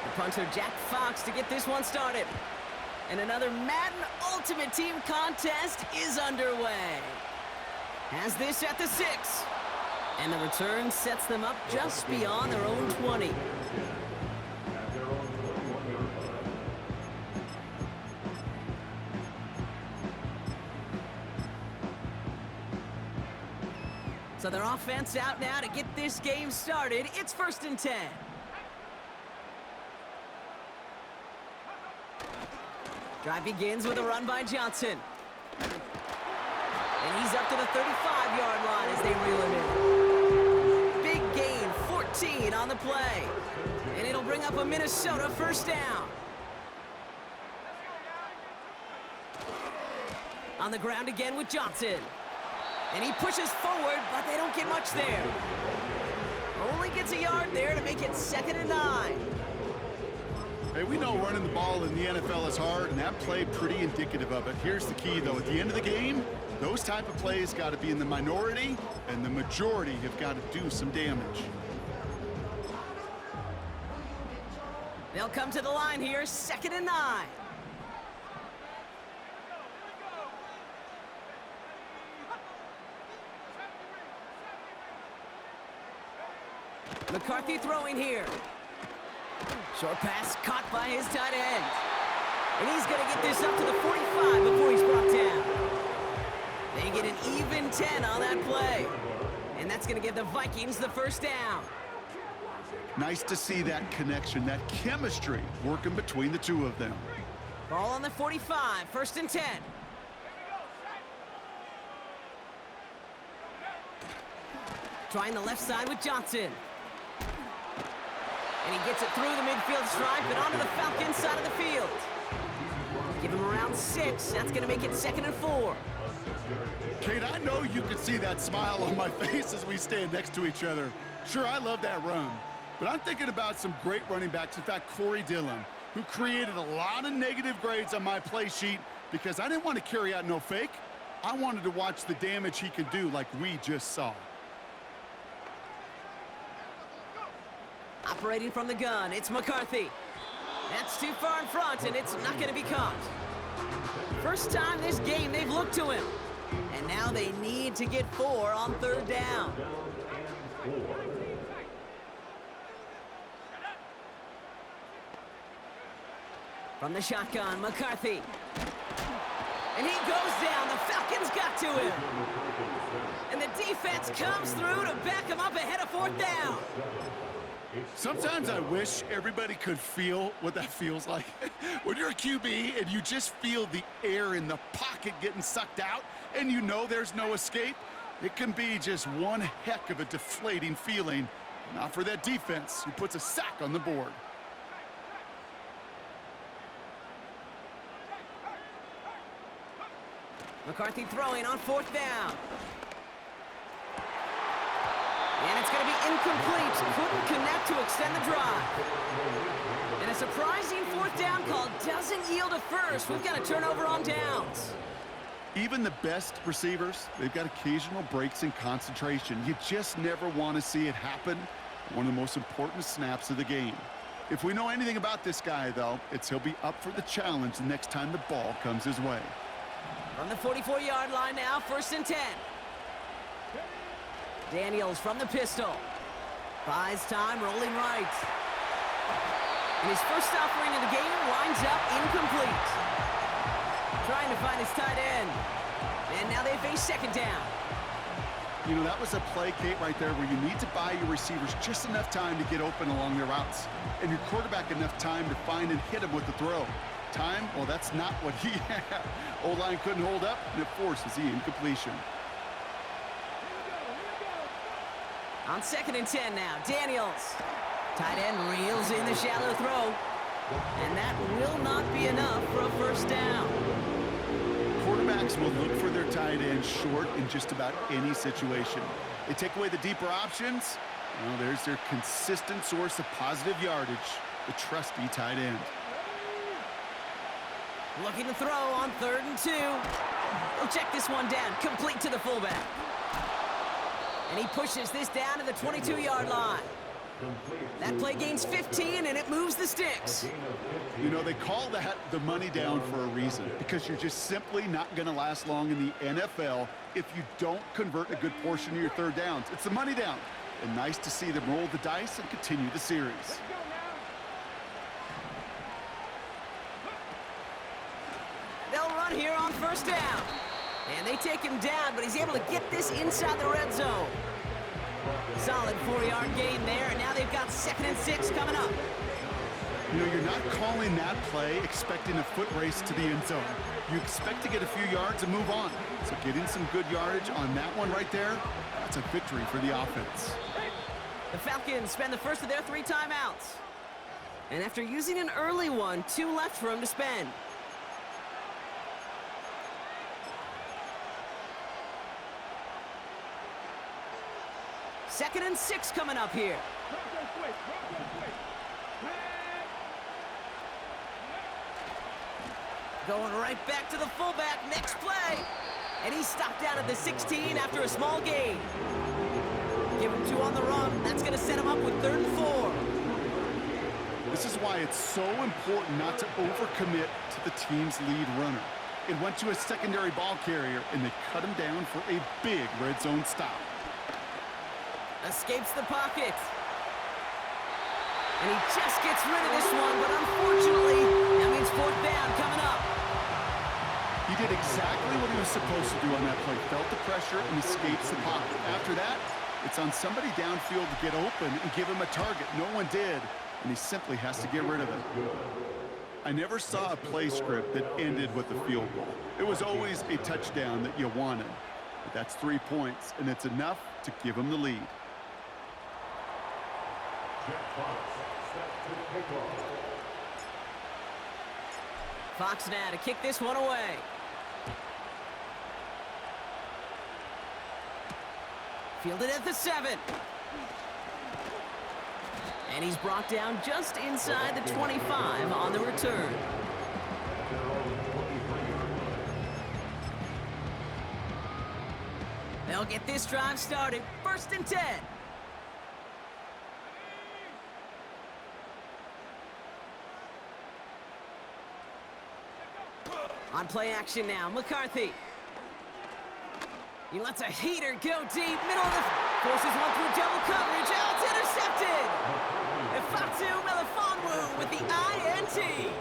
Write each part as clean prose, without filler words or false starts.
The punter Jack Fox to get this one started. And another Madden Ultimate Team contest is underway. Has this at the 6. And the return sets them up just beyond their own 20. So their offense out now to get this game started. It's 1st and 10. Drive begins with a run by Johnson. And he's up to the 35-yard line as they reel him in. Big gain, 14 on the play. And it'll bring up a Minnesota 1st down. On the ground again with Johnson. And he pushes forward, but they don't get much there. Only gets a yard there to make it 2nd and 9. Hey, we know running the ball in the NFL is hard, and that play pretty indicative of it. Here's the key, though. At the end of the game, those type of plays got to be in the minority, and the majority have got to do some damage. They'll come to the line here, 2nd and 9. McCarthy throwing here. Short pass caught by his tight end. And he's going to get this up to the 45 before he's brought down. They get an even 10 on that play. And that's going to give the Vikings the 1st down. Nice to see that connection, that chemistry working between the two of them. Ball on the 45, 1st and 10. Trying the left side with Johnson. And he gets it through the midfield stripe and onto the Falcons side of the field. Give him around 6. That's going to make it 2nd and 4. Kate, I know you can see that smile on my face as we stand next to each other. Sure, I love that run. But I'm thinking about some great running backs. In fact, Corey Dillon, who created a lot of negative grades on my play sheet because I didn't want to carry out no fake. I wanted to watch the damage he could do like we just saw. Operating from the gun, it's McCarthy. That's too far in front, and it's not going to be caught. First time this game they've looked to him. And now they need to get 4 on 3rd down. From the shotgun, McCarthy. And he goes down. The Falcons got to him. And the defense comes through to back him up ahead of 4th down. Sometimes I wish everybody could feel what that feels like. When you're a QB and you just feel the air in the pocket getting sucked out and you know there's no escape, it can be just one heck of a deflating feeling. Not for that defense who puts a sack on the board. McCarthy throwing on 4th down. And it's going to be incomplete. Couldn't connect to extend the drive. And a surprising 4th down call doesn't yield a first. We've got a turnover on downs. Even the best receivers, they've got occasional breaks in concentration. You just never want to see it happen. One of the most important snaps of the game. If we know anything about this guy, though, it's he'll be up for the challenge the next time the ball comes his way. From the 44-yard line now, 1st and 10. Daniels from the pistol. Buys time, rolling right. And his first offering of the game winds up incomplete. Trying to find his tight end. And now they face 2nd down. You know, that was a play, Kate, right there where you need to buy your receivers just enough time to get open along their routes. And your quarterback enough time to find and hit him with the throw. Time, well, that's not what he had. O-line couldn't hold up, and it forces the incompletion. On 2nd and 10 now, Daniels. Tight end reels in the shallow throw. And that will not be enough for a first down. Quarterbacks will look for their tight end short in just about any situation. They take away the deeper options. Well, there's their consistent source of positive yardage, the trusty tight end. Looking to throw on 3rd and 2. He'll check this one down, complete to the fullback. And he pushes this down to the 22-yard line. That play gains 15, and it moves the sticks. You know, they call that the money down for a reason, because you're just simply not going to last long in the NFL if you don't convert a good portion of your 3rd downs. It's the money down. And nice to see them roll the dice and continue the series. They'll run here on 1st down. And they take him down, but he's able to get this inside the red zone. Solid 4-yard gain there, and now they've got 2nd and 6 coming up. You know, you're not calling that play expecting a foot race to the end zone. You expect to get a few yards and move on. So getting some good yardage on that one right there, that's a victory for the offense. The Falcons spend the first of their 3 timeouts. And after using an early one, 2 left for him to spend. Second and 6 coming up here. Going right back to the fullback, next play. And he's stopped out at the 16 after a small gain. Give him 2 on the run. That's going to set him up with 3rd and 4. This is why it's so important not to overcommit to the team's lead runner. It went to a secondary ball carrier, and they cut him down for a big red zone stop. Escapes the pocket. And he just gets rid of this one, but unfortunately, that means 4th down coming up. He did exactly what he was supposed to do on that play. Felt the pressure and escapes the pocket. After that, it's on somebody downfield to get open and give him a target. No one did, and he simply has to get rid of it. I never saw a play script that ended with a field goal. It was always a touchdown that you wanted. But that's 3 points, and it's enough to give him the lead. Fox now to kick this one away. Fielded at the 7. And he's brought down just inside the 25 on the return. They'll get this drive started. 1st and 10. On play action now, McCarthy. He lets a heater go deep, middle of the... Forces one through double coverage. Oh, it's intercepted! Ifatu Melifonwu with the INT.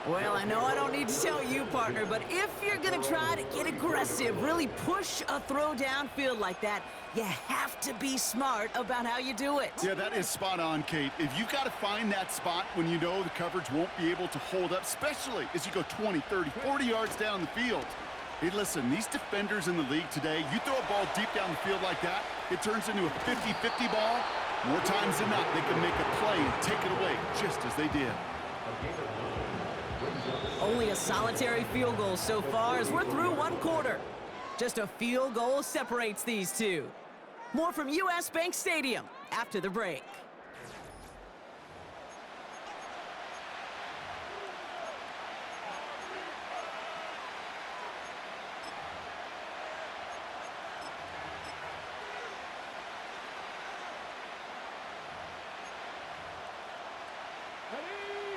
Well, I know I don't need to tell you, partner, but if you're going to try to get aggressive, really push a throw downfield like that, you have to be smart about how you do it. Yeah, that is spot on, Kate. If you've got to find that spot when you know the coverage won't be able to hold up, especially as you go 20, 30, 40 yards down the field. Hey, listen, these defenders in the league today, you throw a ball deep down the field like that, it turns into a 50-50 ball. More times than not, they can make a play and take it away, just as they did. Only a solitary field goal so far as we're through 1 quarter. Just a field goal separates these two. More from U.S. Bank Stadium after the break.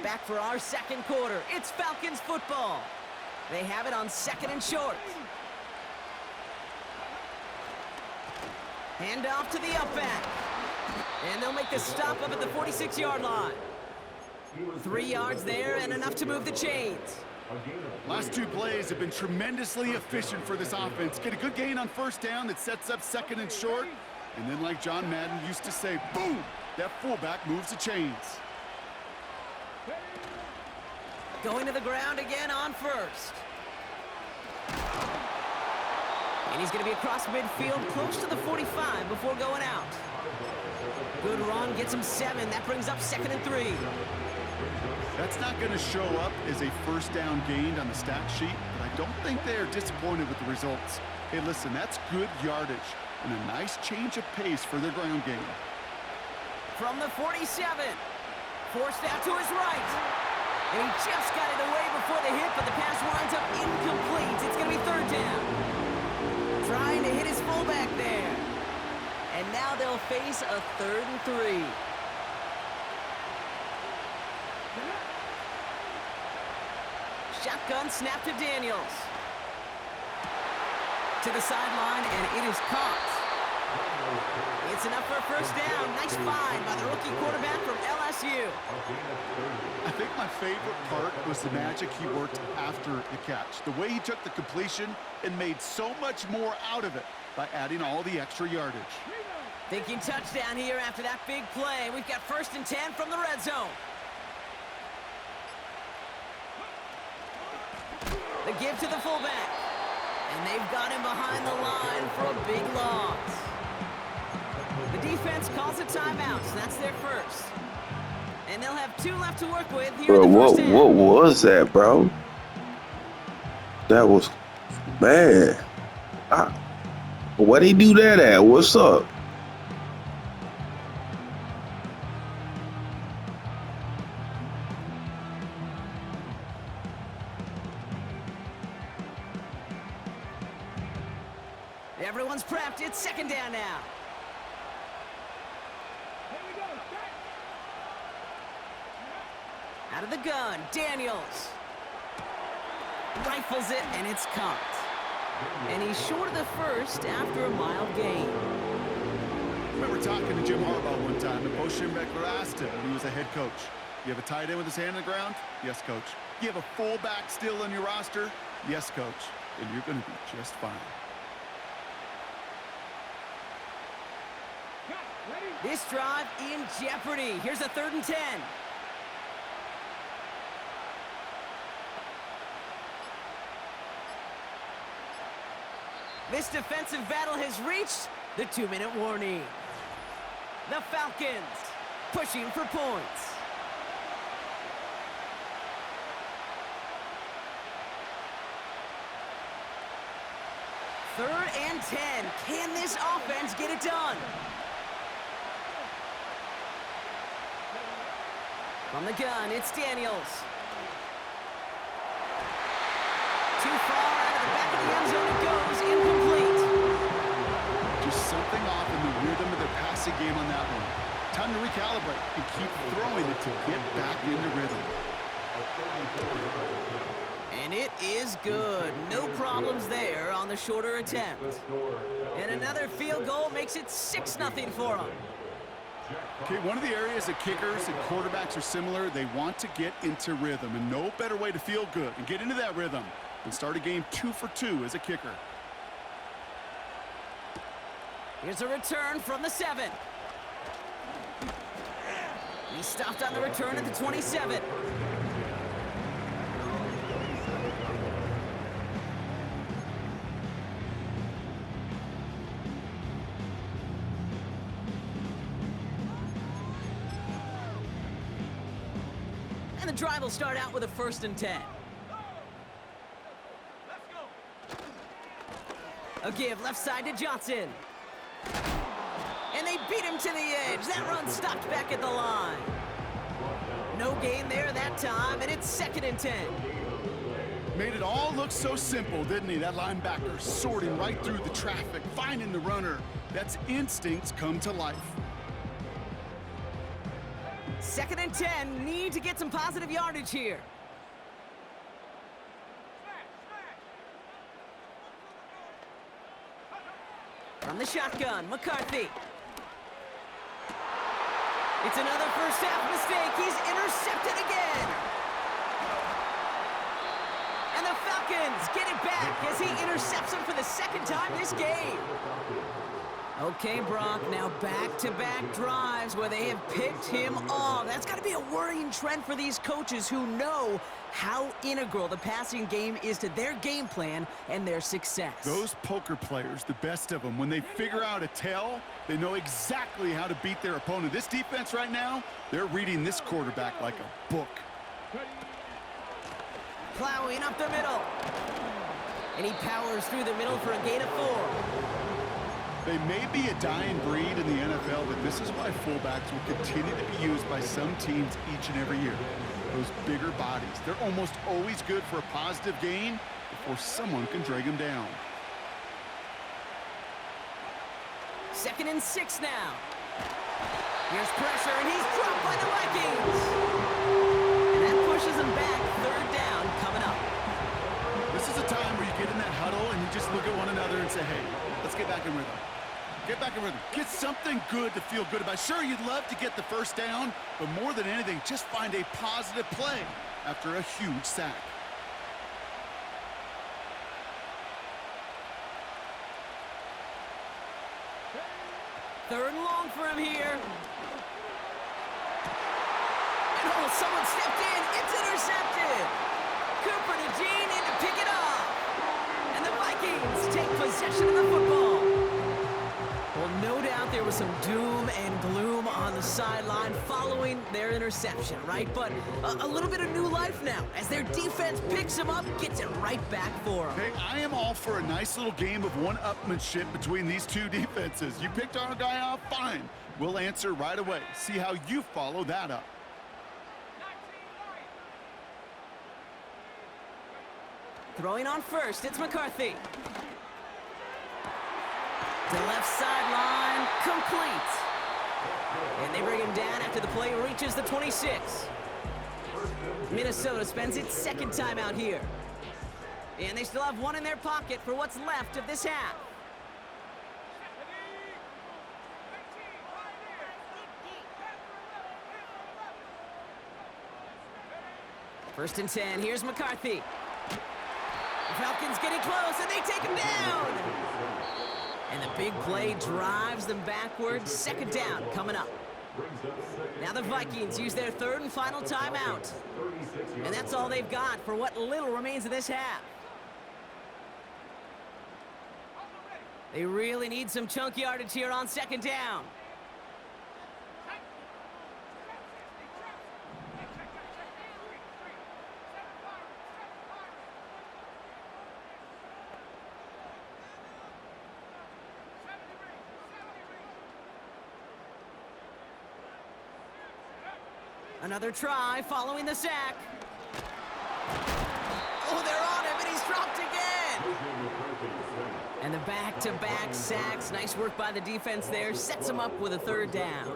Back for our 2nd quarter. It's Falcons football. They have it on 2nd and short. Hand off to the up back. And they'll make the stop up at the 46-yard line. 3 yards there and enough to move the chains. Last 2 plays have been tremendously efficient for this offense. Get a good gain on 1st down that sets up 2nd and short. And then like John Madden used to say, boom, that fullback moves the chains. Going to the ground again on 1st. And he's going to be across midfield, close to the 45 before going out. Good run, gets him 7. That brings up 2nd and 3. That's not going to show up as a first down gained on the stat sheet, but I don't think they are disappointed with the results. Hey, listen, that's good yardage and a nice change of pace for their ground game. From the 47, forced out to his right. And he just got it away before the hit, but the pass winds up incomplete. It's going to be third down. Trying to hit his fullback there. And now they'll face a 3rd and 3. Shotgun snap to Daniels. To the sideline, and it is caught. It's enough for a first down. Nice find by the rookie quarterback from LSU. I think my favorite part was the magic he worked after the catch. The way he took the completion and made so much more out of it by adding all the extra yardage. Thinking touchdown here after that big play. We've got 1st and 10 from the red zone. The give to the fullback. And they've got him behind the line for a big loss. The defense calls a timeout, so that's their first. And they'll have 2 left to work with here in the first half. What was that, bro? That was bad. What'd he do that at? What's up? Everyone's prepped. It's 2nd down now. Out of the gun, Daniels. Rifles it, and it's caught. And he's short of the first after a mild gain. I remember talking to Jim Harbaugh one time, and Bo Schembechler asked him when he was a head coach, you have a tight end with his hand on the ground? Yes, coach. You have a fullback still on your roster? Yes, coach. And you're going to be just fine. This drive in jeopardy. Here's a 3rd and 10. This defensive battle has reached the 2-minute warning. The Falcons pushing for points. Third and 10. Can this offense get it done? From the gun, it's Daniels. Too far out of the back of the end zone it goes, incomplete. Just something off in the rhythm of their passing game on that one. Time to recalibrate and keep throwing it to get back into rhythm. And it is good. No problems there on the shorter attempt. And another field goal makes it 6-0 for them. Okay, one of the areas that kickers and quarterbacks are similar, they want to get into rhythm, and no better way to feel good and get into that rhythm than start a game 2 for 2 as a kicker. Here's a return from the 7. He stopped on the return at the 27. And the drive will start out with a 1st and 10. A give left side to Johnson. And they beat him to the edge. That run stopped back at the line. No gain there that time, and it's 2nd and 10. Made it all look so simple, didn't he? That linebacker sorting right through the traffic, finding the runner. That's instincts come to life. 2nd and 10, need to get some positive yardage here. From the shotgun, McCarthy. It's another first half mistake. He's intercepted again. And the Falcons get it back as he intercepts him for the 2nd time this game. Okay, Brock, now back-to-back drives where they have picked him off. That's got to be a worrying trend for these coaches who know how integral the passing game is to their game plan and their success. Those poker players, the best of them, when they figure out a tell, they know exactly how to beat their opponent. This defense right now, they're reading this quarterback like a book. Plowing up the middle. And he powers through the middle for a gain of 4. They may be a dying breed in the NFL, but this is why fullbacks will continue to be used by some teams each and every year. Those bigger bodies, they're almost always good for a positive gain before someone can drag them down. 2nd and 6 now. Here's pressure, and he's dropped by the Vikings. And that pushes him back. 3rd down coming up. This is a time where you get in that huddle and you just look at one another and say, hey, let's get back in rhythm. Get back in rhythm. Get something good to feel good about. Sure, you'd love to get the 1st down, but more than anything, just find a positive play after a huge sack. Third and long for him here. And oh, someone stepped in. It's intercepted. Cooper to Gene in to pick it up. And the Vikings take possession of the football. Well, no doubt there was some doom and gloom on the sideline following their interception, right? But a little bit of new life now as their defense picks them up, gets it right back for them. Hey, I am all for a nice little game of one-upmanship between these two defenses. You picked our guy off, fine. We'll answer right away. See how you follow that up. Throwing on first, it's McCarthy. To left sideline, complete. And they bring him down after the play reaches the 26. Minnesota spends its 2nd time out here. And they still have one in their pocket for what's left of this half. First and 10, here's McCarthy. The Falcons getting close, and they take him down. And the big play drives them backwards. 2nd down coming up. Now the Vikings use their 3rd and final timeout. And that's all they've got for what little remains of this half. They really need some chunk yardage here on 2nd down. Another try following the sack. Oh, they're on him, and he's dropped again. And the back-to-back sacks. Nice work by the defense there. Sets him up with a 3rd down.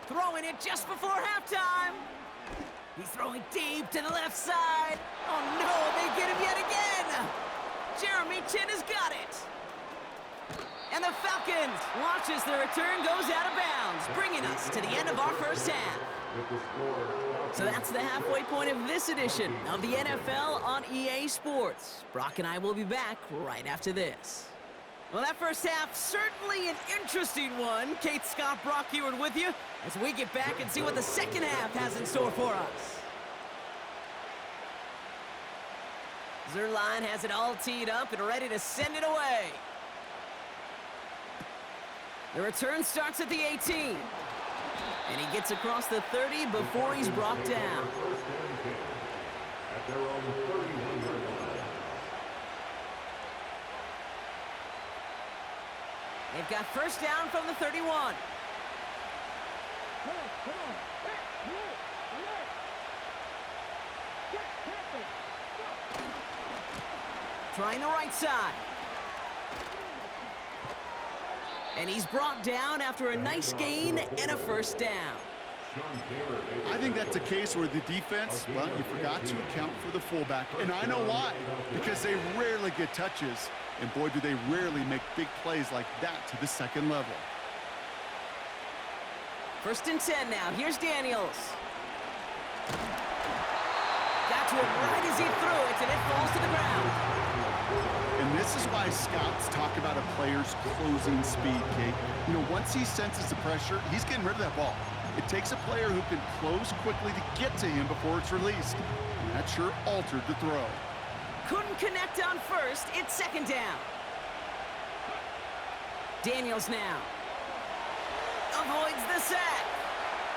Throwing it just before halftime. He's throwing deep to the left side. Oh, no, they get him yet again. Jeremy Chin has got it. And the Falcons watch as the return goes out of bounds, bringing us to the end of our 1st half. So that's the halfway point of this edition of the NFL on EA Sports. Brock and I will be back right after this. Well, that 1st half, certainly an interesting one. Kate, Scott, Brock Eward with you as we get back and see what the 2nd half has in store for us. Zerline has it all teed up and ready to send it away. The return starts at the 18. And he gets across the 30 before he's brought down. They've got 1st down from the 31. Trying the right side. And he's brought down after a nice gain and a 1st down. I think that's a case where the defense, well, you forgot to account for the fullback. And I know why. Because they rarely get touches. And boy, do they rarely make big plays like that to the 2nd level. 1st and 10 now. Here's Daniels. Got to him right as he threw it, and it falls to the ground. And this is why scouts talk about a player's closing speed, Kate. You know, once he senses the pressure, he's getting rid of that ball. It takes a player who can close quickly to get to him before it's released. And that sure altered the throw. couldn't connect on first. It's second down. Daniels now. Avoids the sack.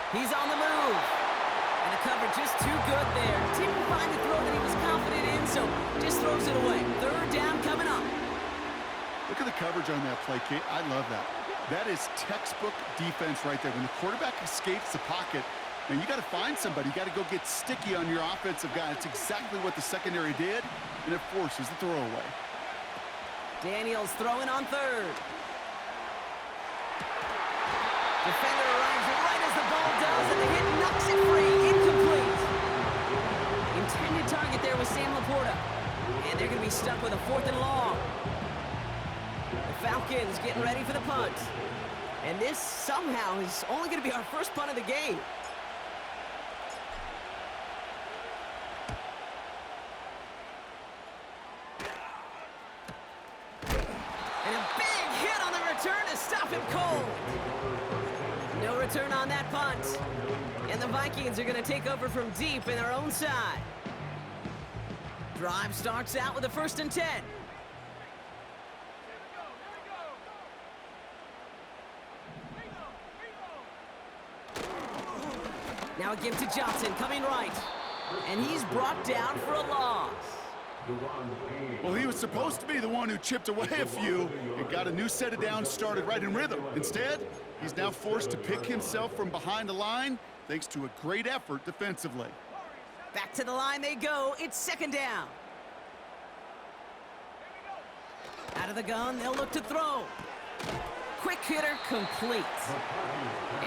He's on the move. And the coverage just too good there. Didn't find the throw that he was confident in, so just throws it away. Third down coming up. Look at the coverage on that play, Kate. I love that. That is textbook defense right there. When the quarterback escapes the pocket, and you got to find somebody. You got to go get sticky on your offensive guy. That's exactly what the secondary did, and it forces the throwaway. Daniels throwing on third. Defender arrives right as the ball does, and the hit knocks it free. Incomplete. Intended target there was Sam Laporta. And they're going to be stuck with a 4th and long. The Falcons getting ready for the punt. And this somehow is only going to be our first punt of the game. And a big hit on the return to stop him cold. No return on that punt. And the Vikings are going to take over from deep in their own side. Drive starts out with a 1st and 10. Now a give to Johnson, coming right. And he's brought down for a loss. Well, he was supposed to be the one who chipped away a few and got a new set of downs started right in rhythm. Instead, he's now forced to pick himself from behind the line thanks to a great effort defensively. Back to the line they go. It's second down. Out of the gun, they'll look to throw. Quick hitter complete.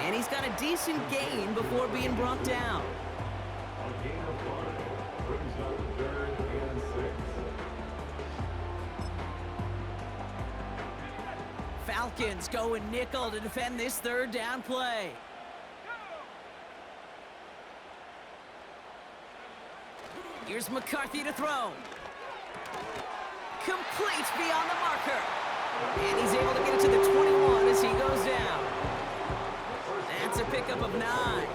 And he's got a decent gain before being brought down. Falcons going nickel to defend this 3rd down play. Here's McCarthy to throw. Complete beyond the marker. And he's able to get it to the 21 as he goes down. That's a pickup of 9.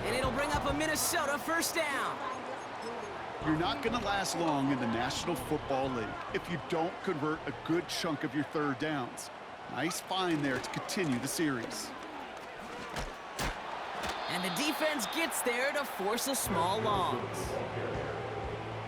And it'll bring up a Minnesota 1st down. You're not going to last long in the National Football League if you don't convert a good chunk of your 3rd downs. Nice find there to continue the series. And the defense gets there to force a small loss.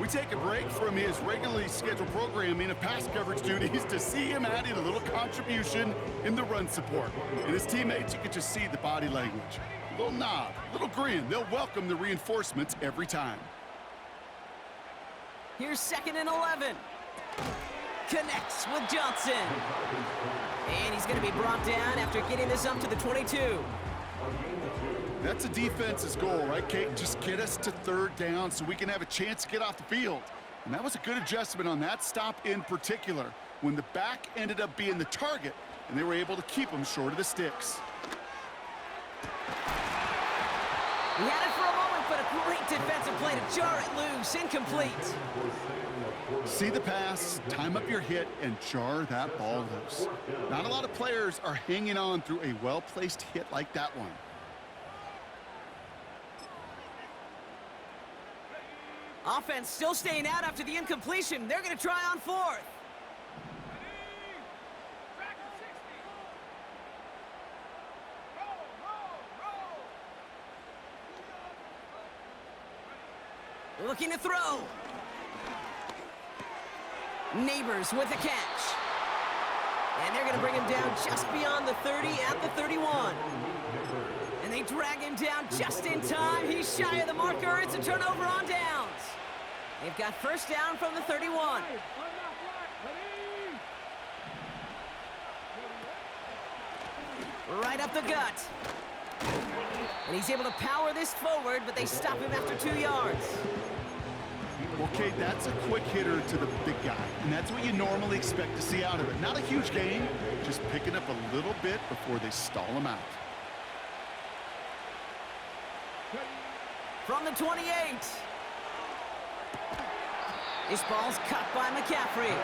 We take a break from his regularly scheduled programming of pass coverage duties to see him adding a little contribution in the run support. And his teammates, you can just see the body language. A little nod, a little grin. They'll welcome the reinforcements every time. Here's 2nd and 11. Connects with Johnson. And he's going to be brought down after getting this up to the 22. That's a defense's goal, right, Kate? Just get us to 3rd down so we can have a chance to get off the field. And that was a good adjustment on that stop in particular, when the back ended up being the target, and they were able to keep him short of the sticks. He had it for a moment, but a great defensive play to jar it loose. Incomplete. See the pass, time up your hit, and jar that ball loose. Not a lot of players are hanging on through a well-placed hit like that one. Offense still staying out after the incompletion. They're going to try on 4th. Looking to throw. Neighbors with the catch. And they're going to bring him down just beyond the 30 at the 31. And they drag him down just in time. He's shy of the marker. It's a turnover on downs. They've got 1st down from the 31. Right up the gut. And he's able to power this forward, but they stop him after 2 yards. Okay, that's a quick hitter to the big guy, and that's what you normally expect to see out of it. Not a huge gain, just picking up a little bit before they stall him out. From the 28. This ball's cut by McCaffrey.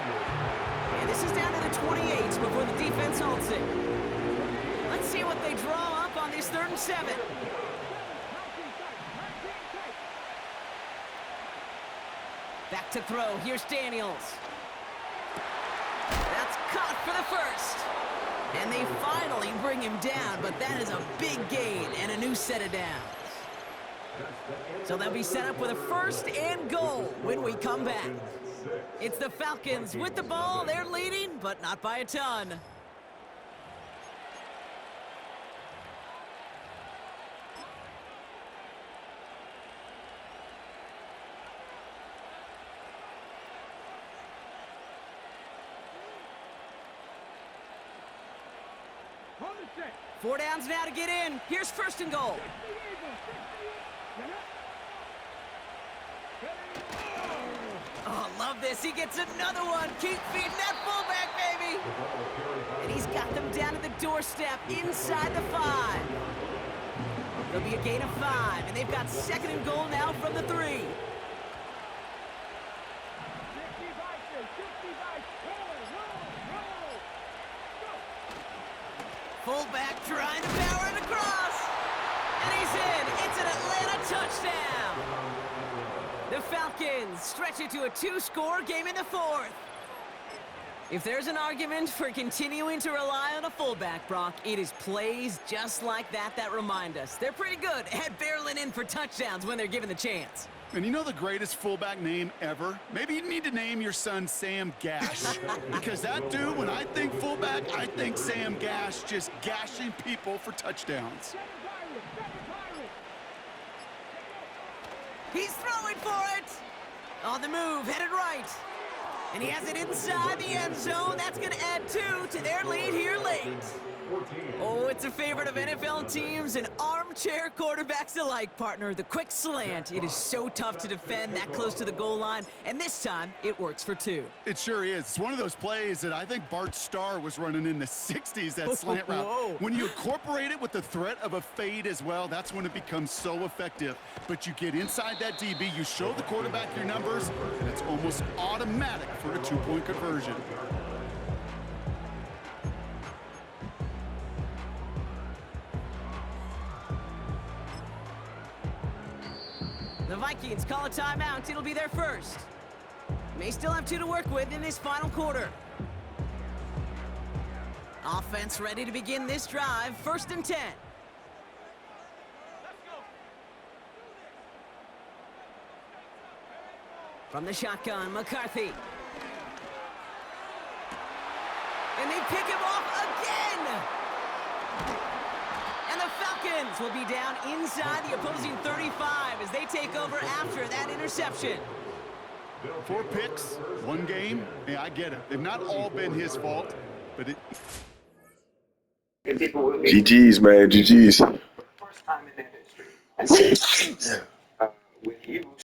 And this is down to the 28 before the defense holds it. Let's see what they draw up on this 3rd and 7. Back to throw. Here's Daniels. That's caught for the first. And they finally bring him down, but that is a big gain and a new set of downs. So they'll be set up with a first and goal when we come back. It's the Falcons with the ball. They're leading, but not by a ton. Four downs now to get in. Here's first and goal. Oh, love this. He gets another one. Keep feeding that fullback, baby. And he's got them down at the doorstep inside the 5. There'll be a gain of 5, and they've got second and goal now from the 3. Fullback trying to power it across. And he's in. It's an Atlanta touchdown. The Falcons stretch it to a 2-score game in the 4th. If there's an argument for continuing to rely on a fullback, Brock, it is plays just like that that remind us. They're pretty good at barreling in for touchdowns when they're given the chance. And you know the greatest fullback name ever? Maybe you need to name your son Sam Gash. Because that dude, when I think fullback, I think Sam Gash just gashing people for touchdowns. He's throwing for it. On the move, headed right. And he has it inside the end zone. That's going to add 2 to their lead here late. Oh, it's a favorite of NFL teams and armchair quarterbacks alike, partner. The quick slant. It is so tough to defend that close to the goal line, and this time it works for 2. It sure is. It's one of those plays that I think Bart Starr was running in the 60s, that slant route. Whoa. When you incorporate it with the threat of a fade as well, that's when it becomes so effective. But you get inside that DB, you show the quarterback your numbers, and it's almost automatic for a 2-point conversion. The Vikings call a timeout. It'll be their first. May still have 2 to work with in this final quarter. Offense ready to begin this drive. First and 10. From the shotgun, McCarthy. And they pick him off again! And the Falcons will be down inside the opposing 35 as they take over after that interception. 4 picks, 1 game. Yeah, I get it. They've not all been his fault, but it... GG's, man. GG's. First time in that history.